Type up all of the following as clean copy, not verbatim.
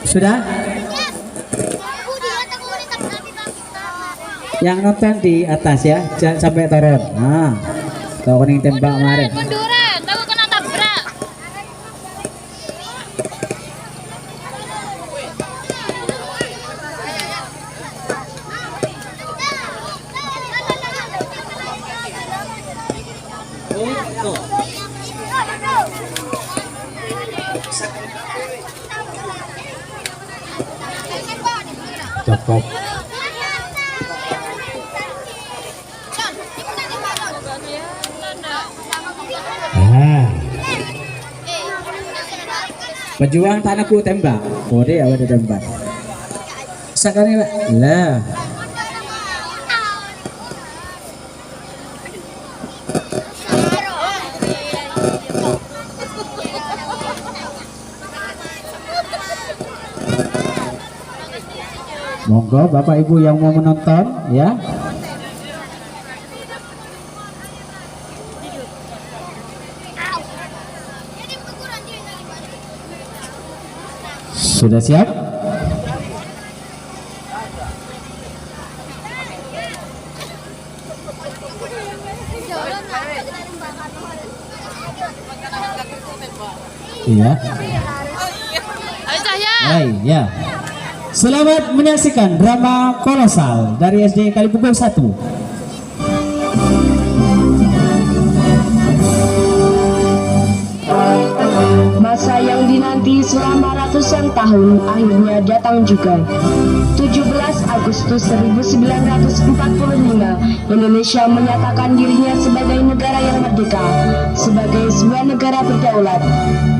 Sudah? Yang nonton di atas ya, jangan sampai turun. Nah, tahu kuning tembak kemarin. Munduran, tahu kena tabrak. Cukup. Pejuang tanahku tembak, kode awal tembak. Sekarang lah. Monggo Bapak Ibu yang mau menonton ya. Sudah siap? Iya. Hai, ya. Selamat menyaksikan drama kolosal dari SD Kalipugol 1. Masa yang dinanti selama ratusan tahun akhirnya datang juga. 17 Agustus 1945, Indonesia menyatakan dirinya sebagai negara yang merdeka, sebagai sebuah negara berdaulat.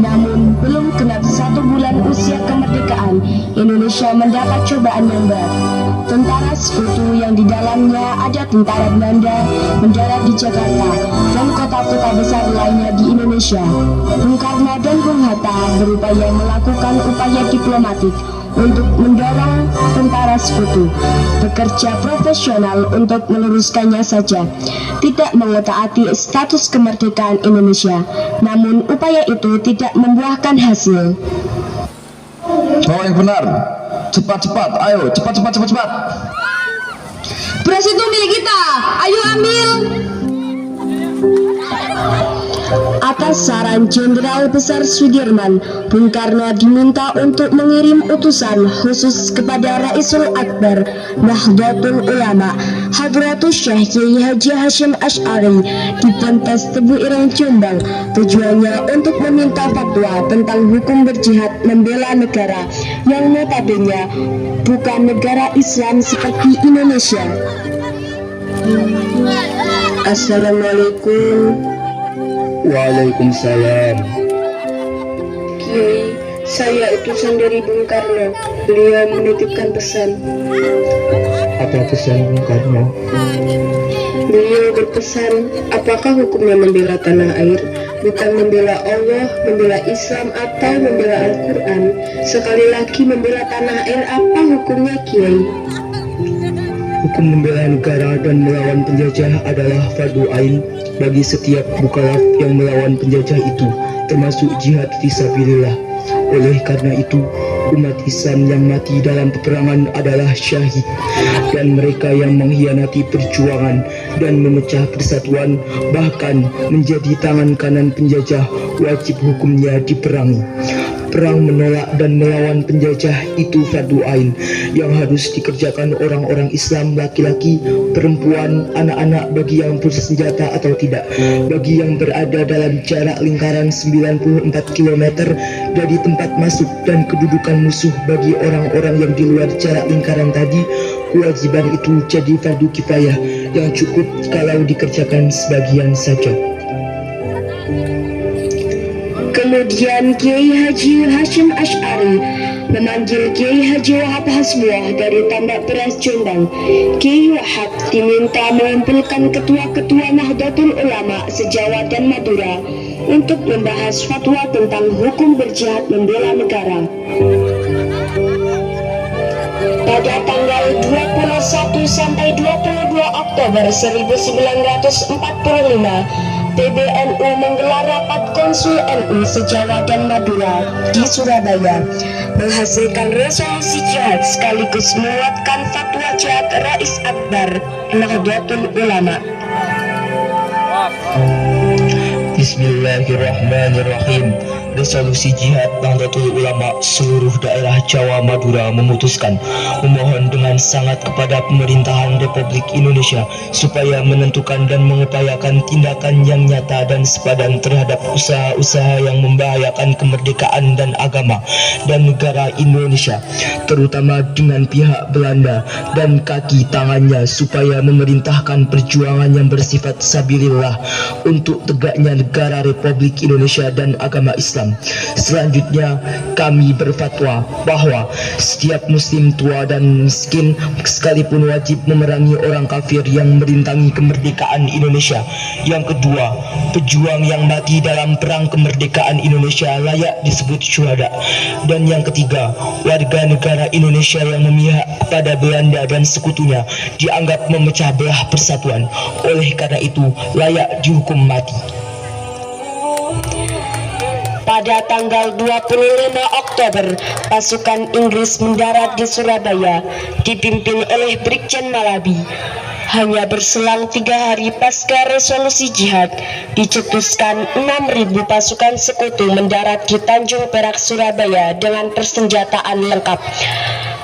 Namun, belum genap 1 bulan usia kemerdekaan, Indonesia mendapat cobaan yang berat. Tentara Sekutu yang di dalamnya ada tentara Belanda mendarat di Jakarta dan kota-kota besar lainnya di Indonesia. Bung Karno dan Bung Hatta berupaya melakukan upaya diplomatik untuk mendorong tentara Sekutu bekerja profesional untuk meluruskannya saja, tidak mengotak-atik status kemerdekaan Indonesia. Namun upaya itu tidak membuahkan hasil. Oh, yang benar. Cepat-cepat, ayo, cepat. Beras itu milik kita, ayo ambil. Atas saran Jenderal Besar Sudirman, Bung Karno diminta untuk mengirim utusan khusus kepada Raisul Akbar Nahdlatul Ulama Hadratus Syekh Kiai Haji Hasyim Asy'ari di Ponpes Tebu Ireng Jombang. Tujuannya untuk meminta fatwa tentang hukum berjihad membela negara yang notabene bukan negara Islam seperti Indonesia. Assalamualaikum. Waalaikumsalam. Kiai, saya utusan dari Bung Karno. Beliau menitipkan pesan. Apa pesan Bung Karno? Beliau berpesan, apakah hukumnya membela tanah air? Bukan membela Allah, membela Islam atau membela Al-Quran. Sekali lagi membela tanah air, apa hukumnya Kiai? Hukum membela negara dan melawan penjajah adalah fardu ain bagi setiap mukallaf yang melawan penjajah itu, termasuk jihad fisabilillah. Oleh karena itu, umat Islam yang mati dalam peperangan adalah syahid, dan mereka yang mengkhianati perjuangan dan memecah persatuan, bahkan menjadi tangan kanan penjajah, wajib hukumnya diperangi. Perang menolak dan melawan penjajah itu fardu ain yang harus dikerjakan orang-orang Islam, laki-laki, perempuan, anak-anak, bagi yang bersenjata atau tidak, bagi yang berada dalam jarak lingkaran 94 km dari tempat masuk dan kedudukan musuh. Bagi orang-orang yang di luar jarak lingkaran tadi, kewajiban itu jadi fardu kifayah yang cukup kalau dikerjakan sebagian saja. Kemudian Kiai Haji Hasyim Asy'ari memanggil Kiai Haji Wahab Hasbuah dari Tambak Beras Jombang. Kiai Wahab diminta mengumpulkan ketua-ketua Nahdlatul Ulama se-Jawa dan Madura untuk membahas fatwa tentang hukum berjihad membela negara. Pada tanggal 21 sampai 22 Oktober 1945, PBNU menggelar rapat Konsul NU se-Jawa dan Madura di Surabaya, menghasilkan resolusi jihad sekaligus menguatkan fatwa jihad Rais Akbar Nahdlatul Ulama. Bismillahirrahmanirrahim. Resolusi Jihad Nahdlatul Ulama seluruh daerah Jawa Madura memutuskan memohon dengan sangat kepada pemerintahan Republik Indonesia supaya menentukan dan mengupayakan tindakan yang nyata dan sepadan terhadap usaha-usaha yang membahayakan kemerdekaan dan agama dan negara Indonesia, terutama dengan pihak Belanda dan kaki tangannya, supaya memerintahkan perjuangan yang bersifat sabilillah untuk tegaknya negara Republik Indonesia dan agama Islam. Selanjutnya, kami berfatwa bahwa setiap muslim tua dan miskin sekalipun wajib memerangi orang kafir yang merintangi kemerdekaan Indonesia. Yang kedua, pejuang yang mati dalam perang kemerdekaan Indonesia layak disebut syuhada. Dan yang ketiga, warga negara Indonesia yang memihak kepada Belanda dan sekutunya dianggap memecah belah persatuan, oleh karena itu layak dihukum mati. Pada tanggal 25 Oktober, pasukan Inggris mendarat di Surabaya, dipimpin oleh Brigjen Malabi. Hanya berselang 3 hari pasca resolusi jihad, dicetuskan 6.000 pasukan sekutu mendarat di Tanjung Perak, Surabaya dengan persenjataan lengkap.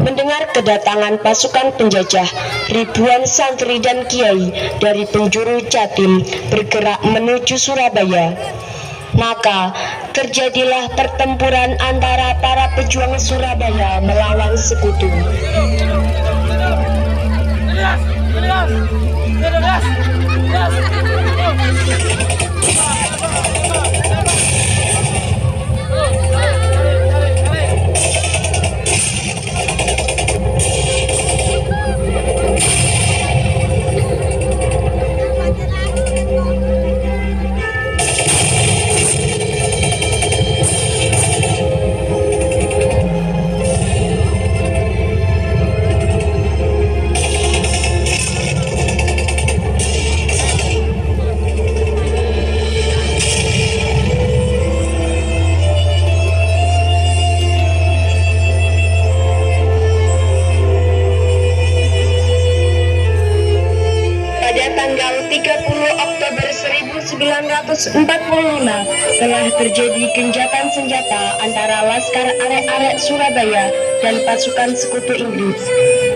Mendengar kedatangan pasukan penjajah, ribuan santri dan kiai dari penjuru Jatim bergerak menuju Surabaya. Maka terjadilah pertempuran antara para pejuang Surabaya melawan sekutu. Tanggal 30 Oktober 1945 telah terjadi gencatan senjata antara Laskar Arek-Arek Surabaya dan pasukan sekutu Inggris.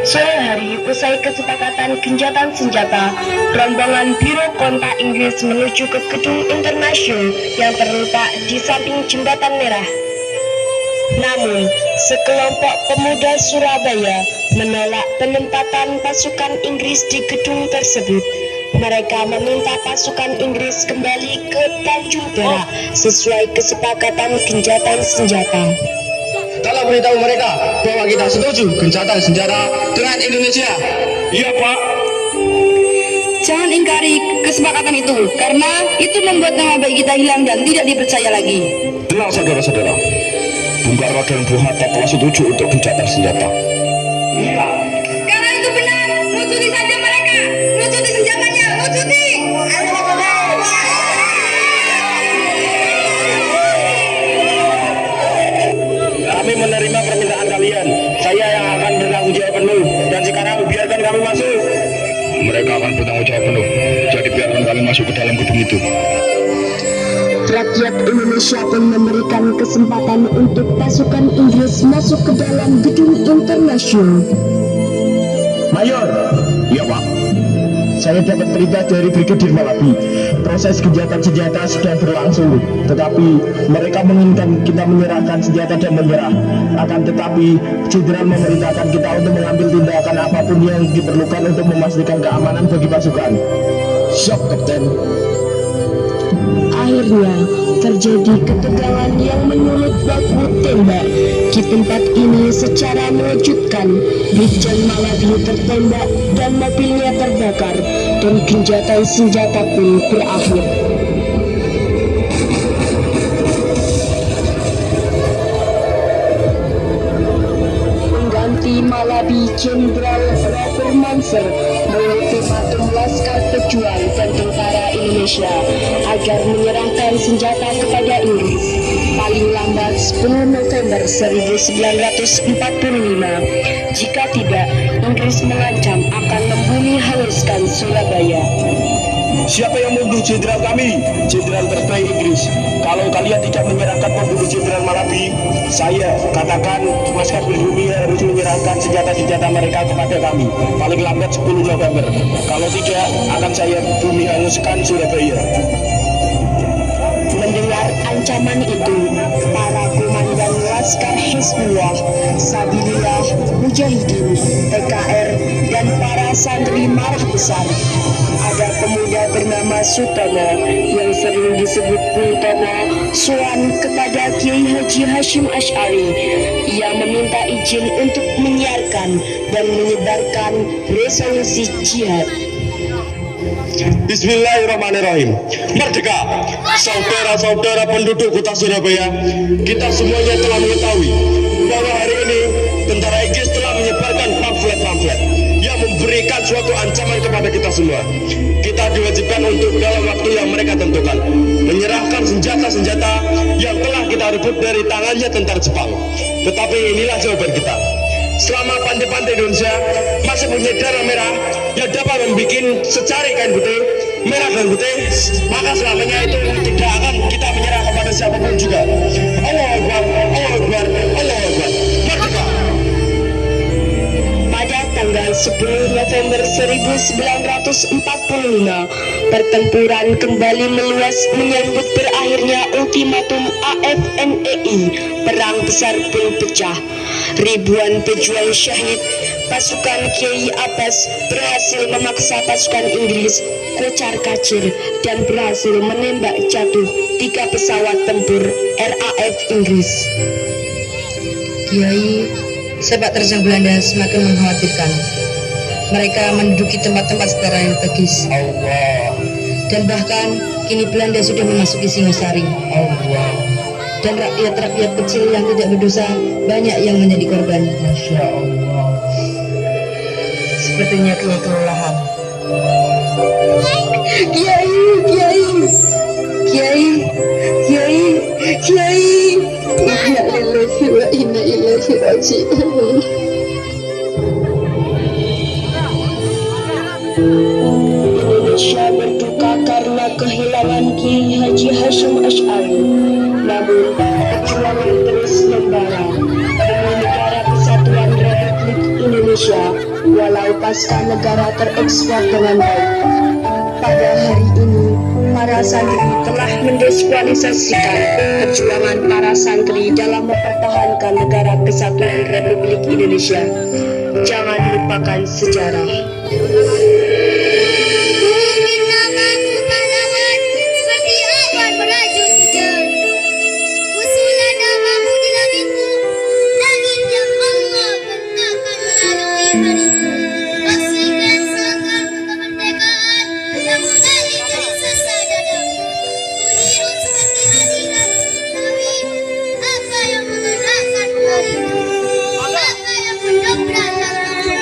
Sore hari usai kesepakatan gencatan senjata, rombongan Biro Kontak Inggris menuju ke gedung International yang terletak di samping Jembatan Merah. Namun, sekelompok pemuda Surabaya menolak penempatan pasukan Inggris di gedung tersebut. Mereka meminta pasukan Inggris kembali ke Tanjung Perak sesuai kesepakatan gencatan senjata. Tolong beritahu mereka bahwa kita setuju gencatan senjata dengan Indonesia. Iya, Pak. Jangan ingkari kesepakatan itu, karena itu membuat nama baik kita hilang dan tidak dipercaya lagi. Tenang, saudara-saudara. Bung Karno dan Bung Hatta telah setuju untuk gencatan senjata. Karena itu benar, lucuti saja mereka, lucuti senjatanya, lucuti. Kami menerima permintaan kalian. Saya yang akan bertanggung jawab penuh. Dan sekarang biarkan kami masuk. Mereka akan bertanggung jawab penuh. Jadi biarkan kami masuk ke dalam gedung itu. Rakyat Indonesia pun memberikan kesempatan untuk pasukan Inggris masuk ke dalam gedung International. Mayor. Iya, Pak. Saya dapat berita dari Brigadir Malabi. Proses gencatan senjata sedang berlangsung, tetapi mereka menginginkan kita menyerahkan senjata dan menyerah. Akan tetapi Jenderal memerintahkan kita untuk mengambil tindakan apapun yang diperlukan untuk memastikan keamanan bagi pasukan. Siap, Kapten. Akhirnya terjadi ketegangan yang menyulut baku tembak. Di tempat ini secara mengejutkan, Brigjen Malabi tertembak dan mobilnya terbakar, dan gencatan senjata pun berakhir. Pengganti Malabi tetapi Jenderal Robert Manser mengultimatum laskar pejuang dan tentara Indonesia agar menyerahkan senjata kepada Inggris paling lambat 10 November 1945. Jika tidak, Inggris mengancam akan membunuh hanguskan Surabaya. Siapa yang membunuh jenderal kami? Jenderal terbaik Inggris. Kalau kalian tidak menyerahkan pembunuh jenderal Malabi, saya katakan maskap pribumi harus menyerahkan senjata-senjata mereka kepada kami paling lambat 10 November. Kalau tidak, akan saya bumi hanguskan Surabaya. Mendengar ancaman itu, para komandan Laskar Hizbullah, Sabilillah, Mujahidin, PKR, dan para santri marah besar. Ada pemuda bernama Sutomo yang sering disebut Bung Tomo soan kepada Kiai Haji Hashim Asy'ari. Ia meminta izin untuk menyiarkan dan menyebarkan resolusi jihad. Bismillahirrahmanirrahim. Merdeka, saudara-saudara penduduk kota Surabaya, kita semuanya telah mengetahui bahwa hari ini tentara Inggris telah menyebarkan pamflet-pamflet yang memberikan suatu ancaman kepada kita semua. Kita diwajibkan untuk dalam waktu yang mereka tentukan menyerahkan senjata-senjata yang telah kita rebut dari tangannya tentara Jepang. Tetapi inilah jawaban kita. Selama pantai-pantai Indonesia masih punya darah merah yang dapat membuat secari kain putih, merah dan putih, maka selamanya itu tidak akan kita menyerah kepada siapapun juga. Allahu Akbar, Allahu Akbar, Allahu Akbar. Merdeka. Pada tanggal 10 November 1945, pertempuran kembali meluas menyambut berakhirnya ultimatum AFNEI. Perang besar pun pecah. Ribuan pejuang syahid. Pasukan Kiai Abbas berhasil memaksa pasukan Inggris kocar-kacir dan berhasil menembak jatuh 3 pesawat tempur RAF Inggris. Kiai, sepak terjang Belanda semakin mengkhawatirkan. Mereka menduduki tempat-tempat strategis. Allah. Dan bahkan kini Belanda sudah memasuki Singosari. Allah. Dan rakyat-rakyat kecil yang tidak berdosa banyak yang menjadi korban. Masya Allah. Sepertinya Kiai kelelahan. Kiai, Kiai, Kiai, Kiai, Kiai. Inna lillahi wa inna ilaihi raji'un. Indonesia berduka karena kehilangan Kiai Haji Hashim Asy'ari. Namun perjuangan terus membara demi negara kesatuan Republik Indonesia, walau pasca negara terekspor dengan baik. Pada hari ini, para santri telah mendiskualifikasikan perjuangan para santri dalam mempertahankan negara kesatuan Republik Indonesia. Jangan lupakan sejarah. Seperti awan melaju hujan, usulan namamu di langitmu, langit yang Allah bentangkan melalui harimu. Pastikan segarku kemerdekaan yang mengalir dari sesa dadamu. Kuhirup seperti hadirat, tapi apa yang menggerakkan harimu? Apa yang mendobrak langkahmu?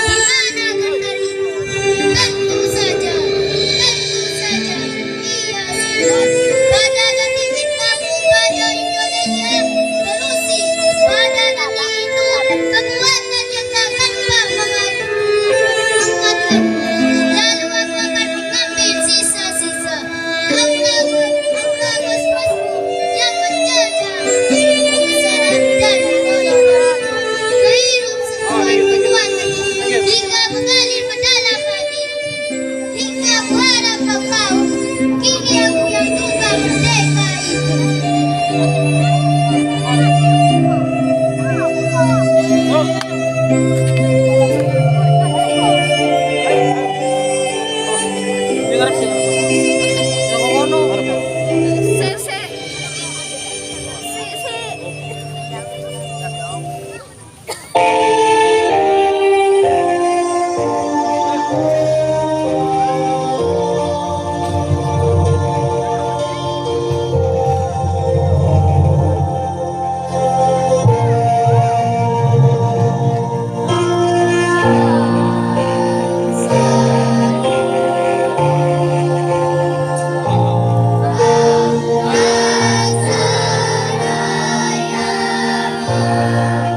Di mana kan harimu? Mayor.